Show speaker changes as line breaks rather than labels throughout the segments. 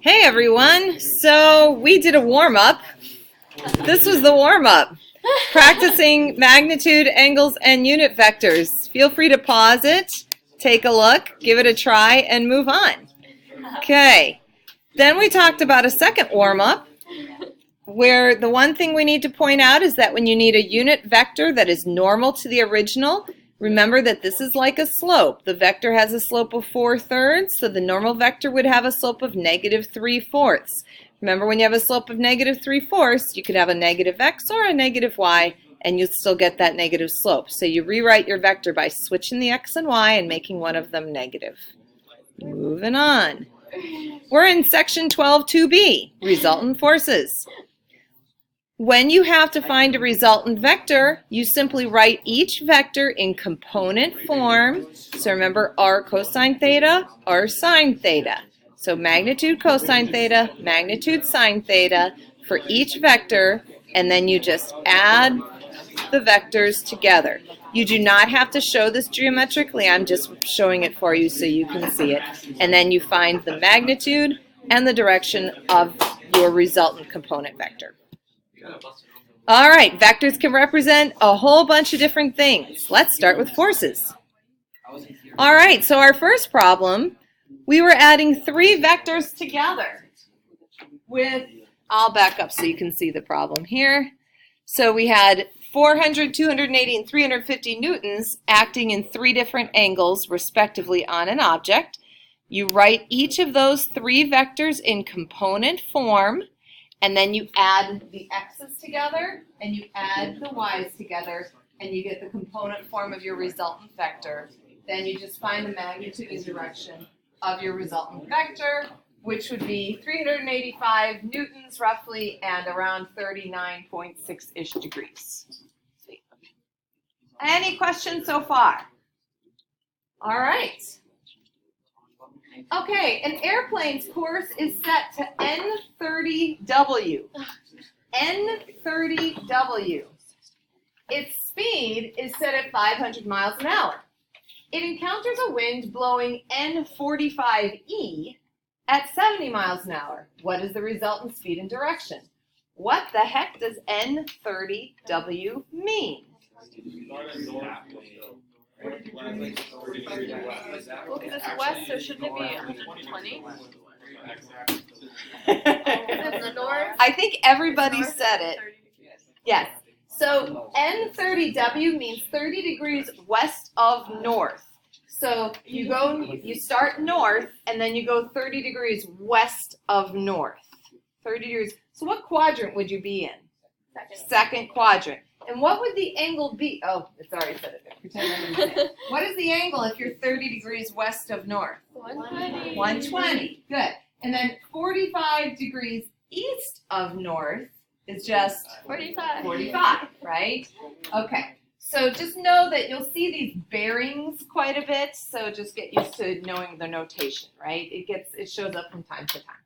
Hey everyone, so we did a warm-up. This was the warm-up. Practicing magnitude, angles, and unit vectors. Feel free to pause it, take a look, give it a try, and move on. Okay, then we talked about a second warm-up where the one thing we need to point out is that when you need a unit vector that is normal to the original, remember that this is like a slope. The vector has a slope of 4/3, so the normal vector would have a slope of -3/4. Remember, when you have a slope of -3/4, you could have a negative x or a negative y, and you'd still get that negative slope. So you rewrite your vector by switching the x and y and making one of them negative. Moving on. We're in section 12-2b, resultant forces. When you have to find a resultant vector, you simply write each vector in component form. So remember, r cosine theta, r sine theta. So magnitude cosine theta, magnitude sine theta for each vector, and then you just add the vectors together. You do not have to show this geometrically. I'm just showing it for you so you can see it. And then you find the magnitude and the direction of your resultant component vector. All right, vectors can represent a whole bunch of different things. Let's start with forces. All right, so our first problem, we were adding three vectors together with, I'll back up so you can see the problem here. So we had 400, 280, and 350 newtons acting in three different angles, respectively, on an object. You write each of those three vectors in component form, and then you add the x's together, and you add the y's together, and you get the component form of your resultant vector. Then you just find the magnitude and direction of your resultant vector, which would be 385 newtons roughly, and around 39.6-ish degrees. Any questions so far? All right. Okay, an airplane's course is set to N30W. N30W. Its speed is set at 500 miles an hour. It encounters a wind blowing N45E at 70 miles an hour. What is the resultant speed and direction? What the heck does N30W mean?
Well, because it's west, so shouldn't it be 120? The north?
I think everybody said it. Yes. So N30W means 30 degrees west of north. So you start north, and then you go 30 degrees west of north. 30 degrees. So what quadrant would you be in? Second quadrant. And what would the angle be? Oh, it's already said it there. Pretend I didn't say it. What is the angle if you're 30 degrees west of north?
120.
120. Good. And then 45 degrees east of north is just
45.
45, right? Okay. So just know that you'll see these bearings quite a bit, so just get used to knowing the notation, right? It shows up from time to time.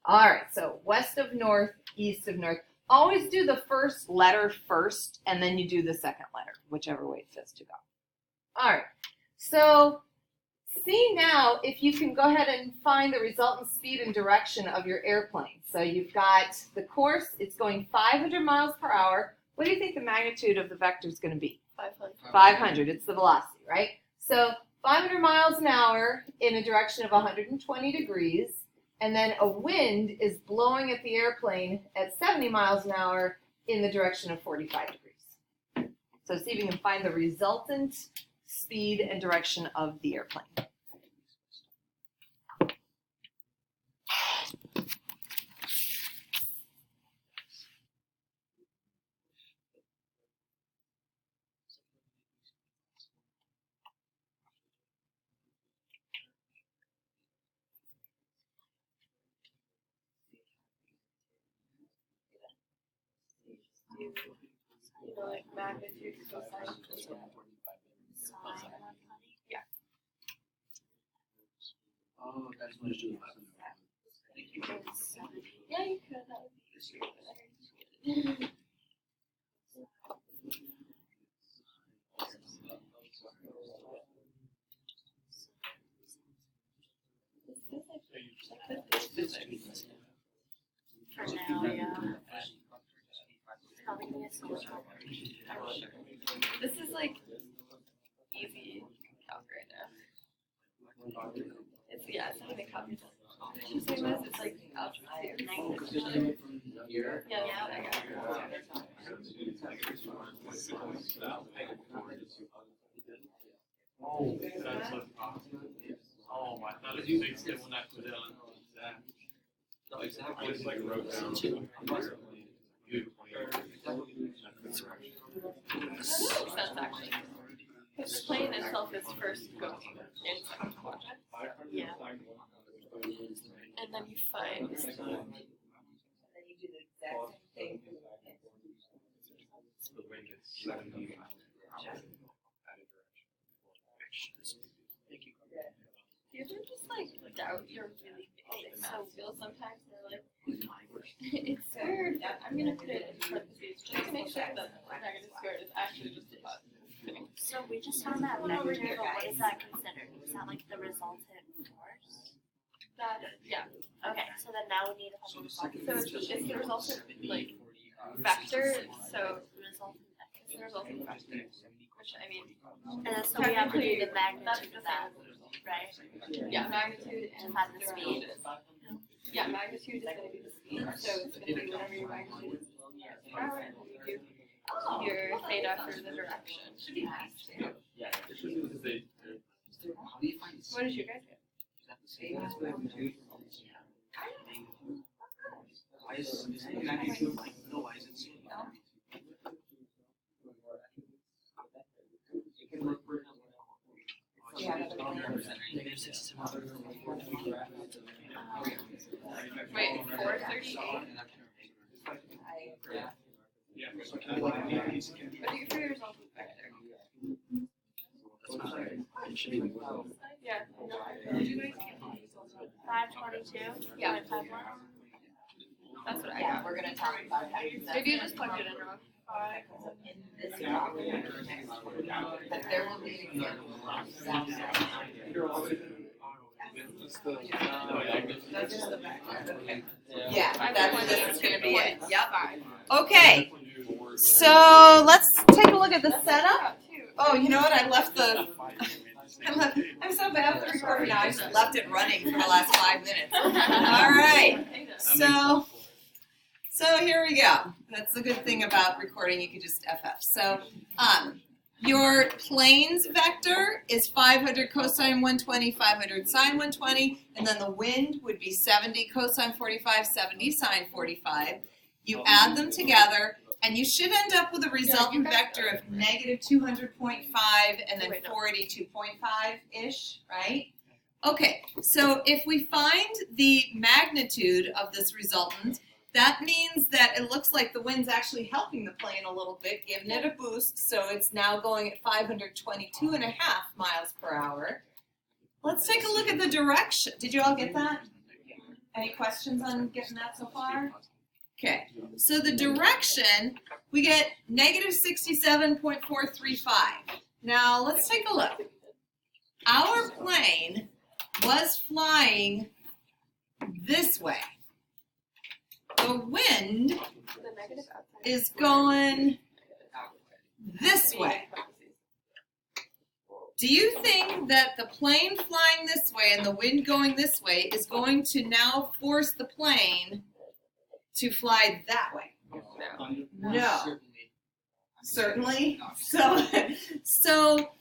All right, so west of north, east of north. Always do the first letter first, and then you do the second letter, whichever way it says to go. All right, so see now if you can go ahead and find the resultant speed and direction of your airplane. So you've got the course, it's going 500 miles per hour. What do you think the magnitude of the vector is going to be?
500.
500, it's the velocity, right? So 500 miles an hour in a direction of 120 degrees. And then a wind is blowing at the airplane at 70 miles an hour in the direction of 45 degrees. So see if you can find the resultant speed and direction of the airplane.
You know, like magnitude, cosine, sine.
Yeah.
Oh, that's what it is.
Yeah, you could. That would be For now, yeah. Probably gonna get so much more.
This is like easy calc right now. It's it's not even calc. She's saying this. It's like outside. Yeah, I got it.
Oh, that's so awesome. Oh my God, you think they will not put it on that?
No, exactly.
It's like wrote down.
That's actually. The plane itself is first going in second quadrant.
Yeah.
And then you find.
And then you do the exact same thing.
Do you ever just like doubt you're really big math skills sometimes? And they're like, it's weird. I'm gonna put it in parentheses just to make sure that the negative squared is actually just a positive.
So we just found that vector, but what is that considered? Is that like the resultant force?
That yeah.
Okay, so then now we need to find the resultant.
So it's the resultant like vector. So
Resultant vector.
it's the resultant vector. Which I mean,
And then so we have to do the
that's
magnitude
the
of that,
same.
right?
Yeah, magnitude and
find the speed.
Yeah, magnitude is going to be the speed, so it's going to be whatever your magnitude is per hour, and then you do your theta for the direction.
Yeah. How do you find this?
What did you guys get?
Is that the same as magnitude? Why is magnitude like, no, why is it so?
Wait, 438? What do you for your resultant vector? Yeah. Did you guys get
522?
Yeah.
551?
That's what I got.
We're gonna talk about how to use that.
Maybe you just plugged it in wrong.
In this topic, but there will be an example of that. That's just the background, okay. Yeah, that's what this is gonna be it, yep. Okay, so let's take a look at the setup. Oh, you know what, I'm so bad at the recorder now, I just left it running for the last 5 minutes. All right, so here we go. That's the good thing about recording, you can just FF. So, your planes vector is 500 cosine 120, 500 sine 120, and then the wind would be 70 cosine 45, 70 sine 45. You add them together, and you should end up with a resultant vector of negative 200.5 and then 482.5-ish, right? Okay, so if we find the magnitude of this resultant, that means that it looks like the wind's actually helping the plane a little bit, giving it a boost, so it's now going at 522.5 miles per hour. Let's take a look at the direction. Did you all get that? Any questions on getting that so far? Okay, so the direction, we get negative 67.435. Now, let's take a look. Our plane was flying this way. The wind is going this way. Do you think that the plane flying this way and the wind going this way is going to now force the plane to fly that way? No. Certainly. So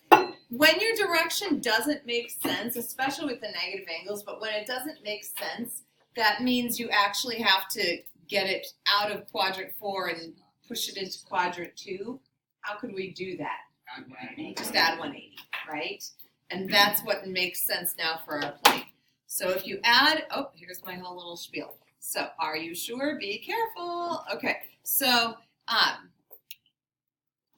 when your direction doesn't make sense, especially with the negative angles, but when it doesn't make sense, that means you actually have to get it out of quadrant 4 and push it into quadrant 2. How could we do that? Just add 180, right? And that's what makes sense now for our plane. So if you add, oh, here's my whole little spiel. So are you sure? Be careful. Okay, so, all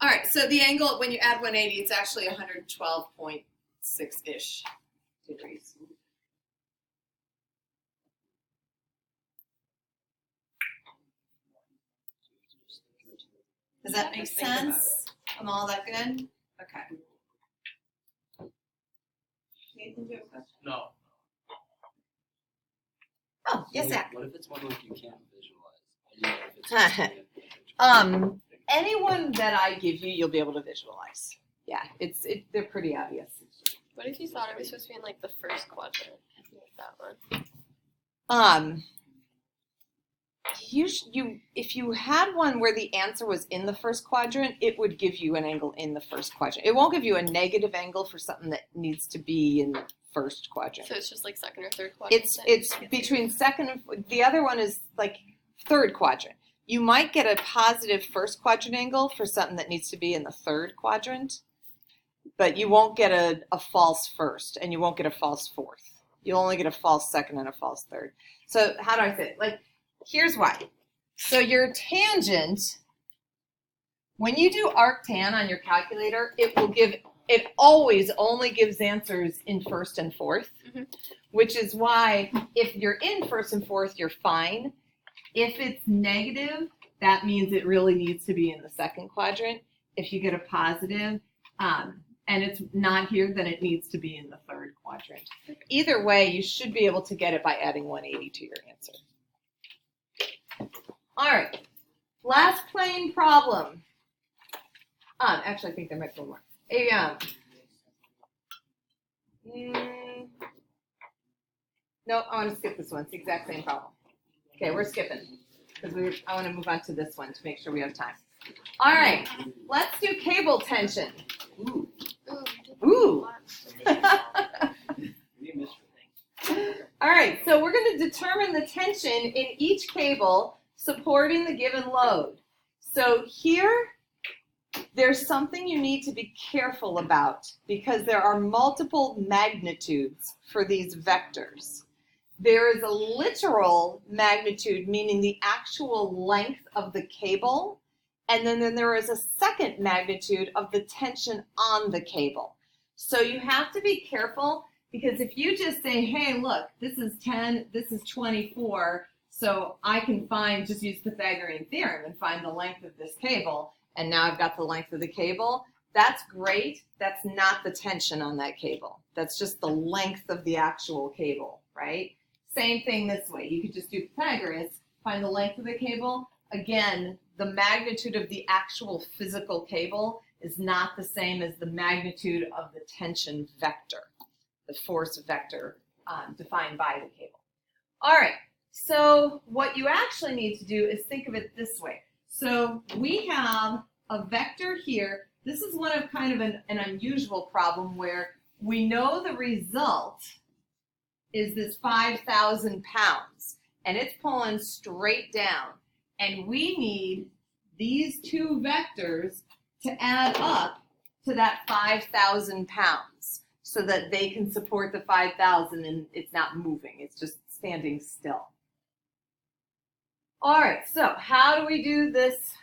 right, so the angle, when you add 180, it's actually 112.6-ish degrees. Does that make sense? Am all that good? Okay. Nathan, do you have a question?
No.
Oh, yes, Zach.
What if it's one like you can't visualize? How do you know if it's just a picture?
Anyone that I give you, you'll be able to visualize. Yeah, they're pretty obvious.
What if you thought it was supposed to be in like the first quadrant? Like that one.
If you had one where the answer was in the first quadrant, it would give you an angle in the first quadrant. It won't give you a negative angle for something that needs to be in the first quadrant.
So it's just like second or third quadrant?
It's between second and the other one is like third quadrant. You might get a positive first quadrant angle for something that needs to be in the third quadrant, but you won't get a false first and you won't get a false fourth. You'll only get a false second and a false third. So how do I say it? Like, here's why. So your tangent, when you do arctan on your calculator, it always only gives answers in first and fourth, which is why if you're in first and fourth, you're fine. If it's negative, that means it really needs to be in the second quadrant. If you get a positive, and it's not here, then it needs to be in the third quadrant. Either way, you should be able to get it by adding 180 to your answer. All right, last plane problem. Actually, I think there might be one more. No, I want to skip this one. It's the exact same problem. Okay, we're skipping because I want to move on to this one to make sure we have time. All right, let's do cable tension. Ooh. Ooh. All right, so we're going to determine the tension in each cable supporting the given load. So here, there's something you need to be careful about because there are multiple magnitudes for these vectors. There is a literal magnitude, meaning the actual length of the cable, and then there is a second magnitude of the tension on the cable. So you have to be careful because if you just say, hey, look, this is 10, this is 24, so I can just use Pythagorean theorem and find the length of this cable, and now I've got the length of the cable, that's great. That's not the tension on that cable. That's just the length of the actual cable, right? Same thing this way. You could just do Pythagoras, find the length of the cable. Again, the magnitude of the actual physical cable is not the same as the magnitude of the tension vector, the force vector defined by the cable. All right, so what you actually need to do is think of it this way. So we have a vector here. This is one of kind of an unusual problem where we know the result is this 5,000 pounds, and it's pulling straight down. And we need these two vectors to add up to that 5,000 pounds so that they can support the 5,000 and it's not moving, it's just standing still. All right, so how do we do this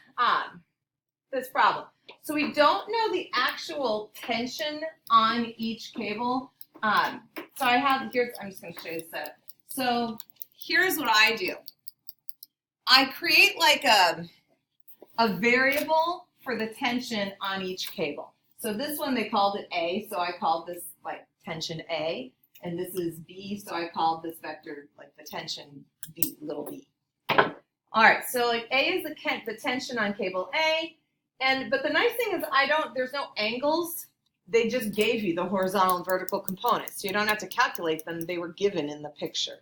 problem? So we don't know the actual tension on each cable. So I'm just going to show you this setup. So here's what I do. I create like a variable for the tension on each cable. So this one they called it A, so I called this like tension A, and this is B, so I called this vector like the tension B, little b. All right, so like A is the tension on cable A, but the nice thing is there's no angles. They just gave you the horizontal and vertical components, so you don't have to calculate them. They were given in the picture.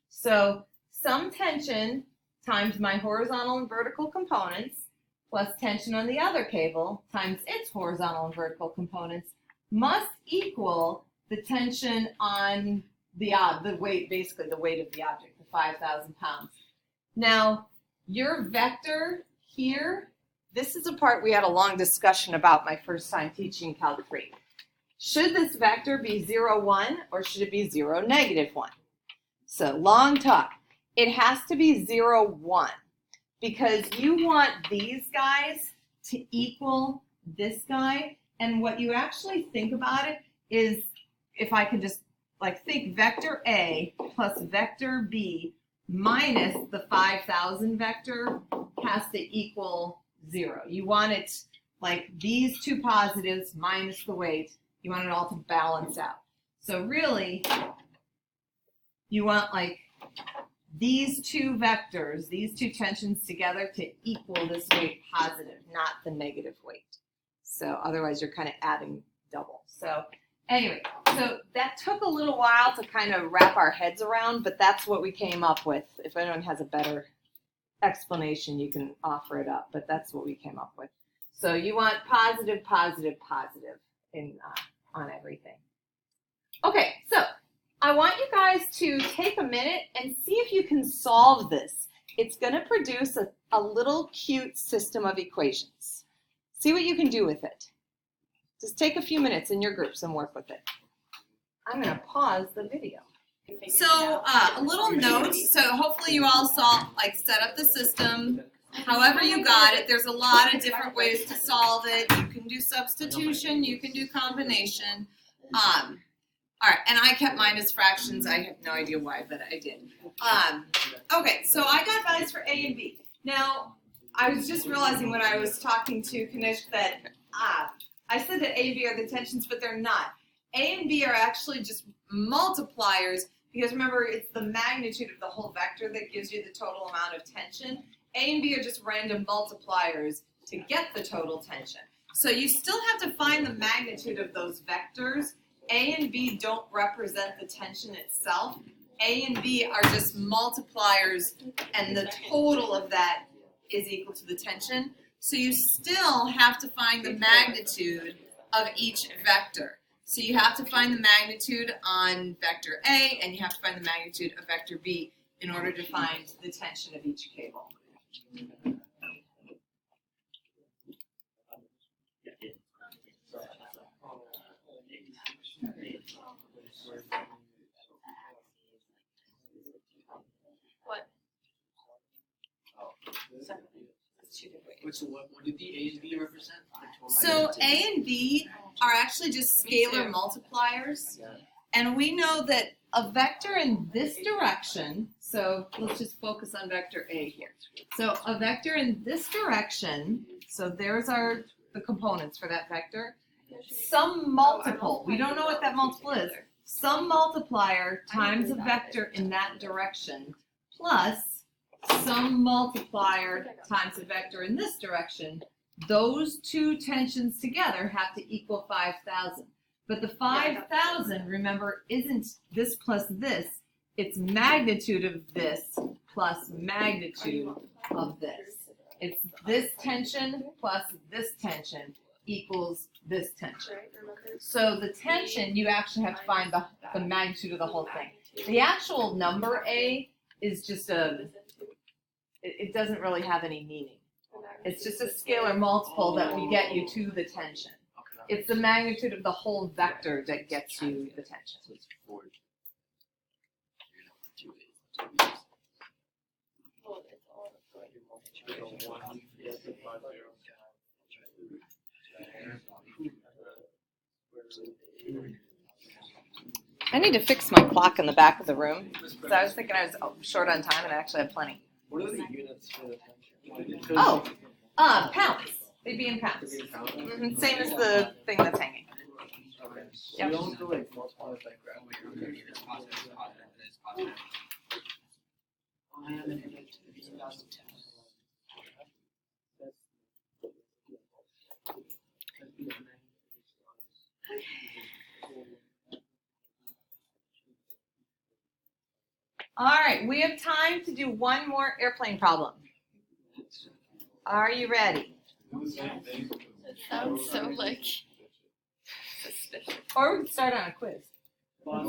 So some tension times my horizontal and vertical components plus tension on the other cable times its horizontal and vertical components must equal the tension on the weight, basically the weight of the object, the 5,000 pounds. Now, your vector here, this is a part we had a long discussion about my first time teaching Calc 3. Should this vector be 0, 1, or should it be 0, negative 1? So, long talk. It has to be 0, 1 because you want these guys to equal this guy. And what you actually think about it is, if I could just like think vector A plus vector B minus the 5,000 vector has to equal 0. You want it like these two positives minus the weight. You want it all to balance out. So really, you want like these two vectors, these two tensions together to equal this weight positive, not the negative weight. So otherwise you're kind of adding double. So anyway, so that took a little while to kind of wrap our heads around, but that's what we came up with. If anyone has a better explanation, you can offer it up, but that's what we came up with. So you want positive, positive, positive in on everything. Okay, so I want you guys to take a minute and see if you can solve this. It's going to produce a little cute system of equations. See what you can do with it. Just take a few minutes in your groups and work with it. I'm going to pause the video. So a little note, so hopefully you all saw, like, set up the system. However you got it, there's a lot of different ways to solve it. You can do substitution, you can do combination. All right, and I kept mine as fractions. I have no idea why, but I did. Okay, so I got values for A and B. Now, I was just realizing when I was talking to Kanish that I said that A and B are the tensions, but they're not. A and B are actually just multipliers because remember, it's the magnitude of the whole vector that gives you the total amount of tension. A and B are just random multipliers to get the total tension. So you still have to find the magnitude of those vectors. A and B don't represent the tension itself. A and B are just multipliers, and the total of that is equal to the tension. So you still have to find the magnitude of each vector. So you have to find the magnitude on vector A, and you have to find the magnitude of vector B in order to find the tension of each cable.
What?
What did the A and B represent?
So A and B are actually just scalar multipliers. And we know that a vector in this direction, so let's just focus on vector A here. So a vector in this direction, so there's the components for that vector. Some multiple, we don't know what that multiple is, some multiplier times a vector in that direction plus some multiplier times a vector in this direction. Those two tensions together have to equal 5,000. But the 5,000, remember, isn't this plus this. It's magnitude of this plus magnitude of this. It's this tension plus this tension equals this tension. So the tension, you actually have to find the magnitude of the whole thing. The actual number A is just it doesn't really have any meaning. It's just a scalar multiple that will get you to the tension. It's the magnitude of the whole vector that gets you the tension. I need to fix my clock in the back of the room because I was thinking I was short on time and I actually have plenty.
What are the units for the tension?
Oh, pounds. They'd be in pounds. Same as the thing that's hanging.
Yep. You don't do like multiply by graph.
All right, we have time to do one more airplane problem. Are you ready?
It sounds so like suspicious.
Or we can start on a quiz.
Now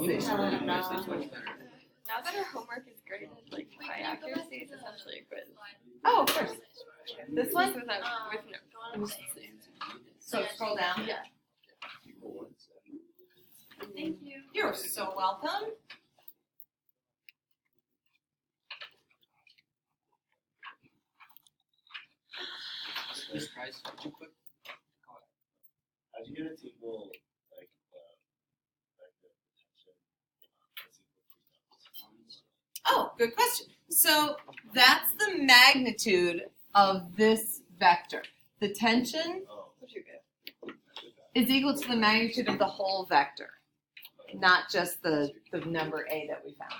that our homework is graded like by accuracy, it's essentially a quiz.
Oh, of course. This one?
With notes.
So scroll down.
Yeah. Thank you.
You're so welcome.
This price, would you put?
How'd you get a table like the tension?
Oh, good question. So that's the magnitude of this vector. The tension is equal to the magnitude of the whole vector, not just the number A that we found.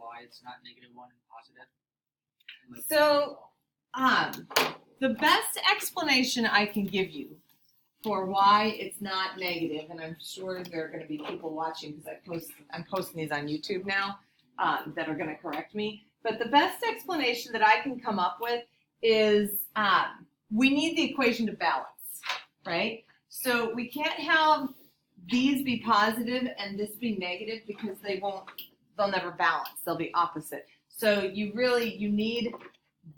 why it's not -1 and positive? Like,
So, the best explanation I can give you for why it's not negative, and I'm sure there are going to be people watching because I'm posting these on YouTube now that are going to correct me. But the best explanation that I can come up with is we need the equation to balance, right? So we can't have these be positive and this be negative because they'll never balance. They'll be opposite. So you need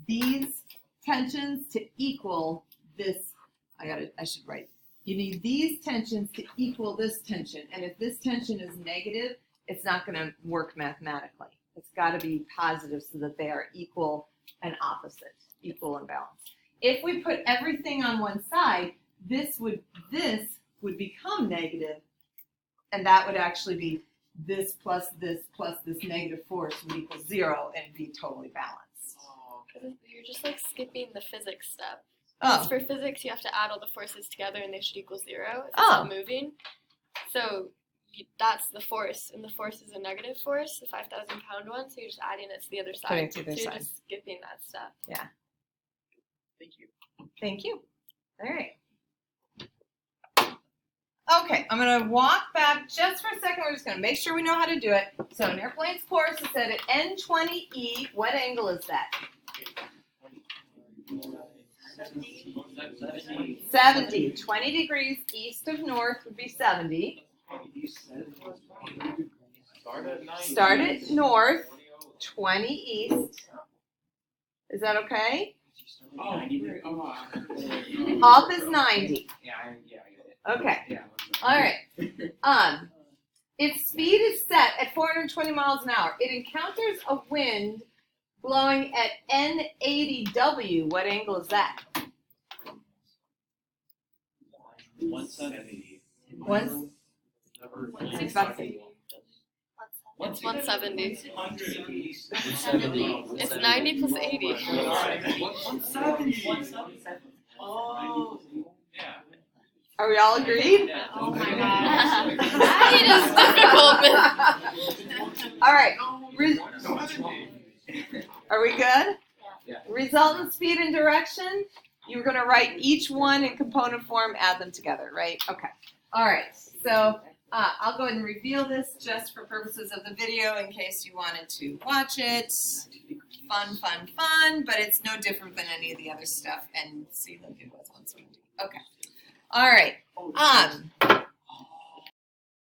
these tensions to equal this. I should write. You need these tensions to equal this tension. And if this tension is negative, it's not going to work mathematically. It's got to be positive so that they are equal and opposite, equal and balanced. If we put everything on one side, this would become negative, and that would actually be this plus this negative force would equal 0 and be totally balanced.
oh,
Because you're just like skipping the physics step.
Oh,
'Cause for physics, you have to add all the forces together and they should equal 0 if it's
Oh.
all moving. So that's the force, and the force is a negative force, the 5,000 pound one, so you're just adding it to the other side.
Putting it to the
so
other
you're
side.
just skipping that step.
thank you.
thank you. All right. Okay, I'm going to walk back just for a second. We're just going to make sure we know how to do it. So an airplane's course is set at N20E. What angle is that? 70. 20 degrees east of north would be 70. Start at north, 20 east. Is that okay? Up is 90.
Yeah, I get it.
Okay.
Yeah.
All right. Its speed is set at 420 miles an hour. It encounters a wind blowing at N80W. What angle is that?
170.
One.
It's
about to say.
It's 170.
170.
It's 90 plus 80.
170.
Oh. Yeah.
Are we all agreed?
Oh my gosh. That is difficult.
All right. Are we good?
Yeah.
Resultant speed and direction. You're going to write each one in component form, add them together, right? Okay. All right. So I'll go ahead and reveal this just for purposes of the video in case you wanted to watch it. Fun, fun, fun, but it's no different than any of the other stuff. And see, look, it was 170. Okay. All right.